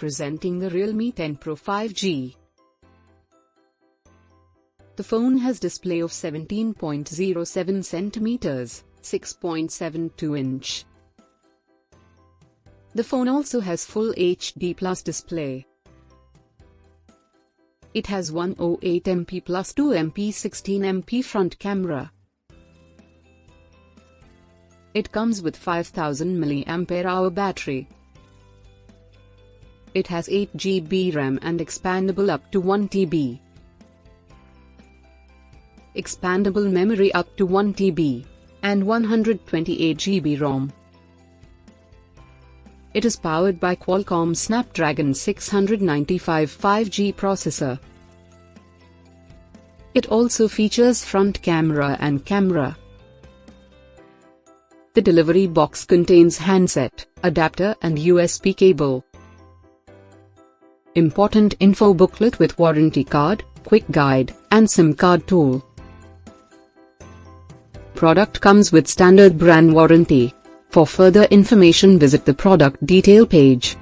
Presenting the Realme 10 Pro 5G. The phone has display of 17.07 centimeters, 6.72 inch. The phone also has full HD Plus display. It has 108 MP plus 2 MP 16 MP front camera. It comes with 5000 mAh battery. It has 8 GB RAM and expandable up to 1 TB. Expandable memory up to 1 TB, and 128 GB ROM. It is powered by Qualcomm Snapdragon 695 5G processor. It also features front camera and camera. The delivery box contains handset, adapter and USB cable. Important info booklet with warranty card, quick guide, and SIM card tool. Product comes with standard brand warranty. For further information visit the product detail page.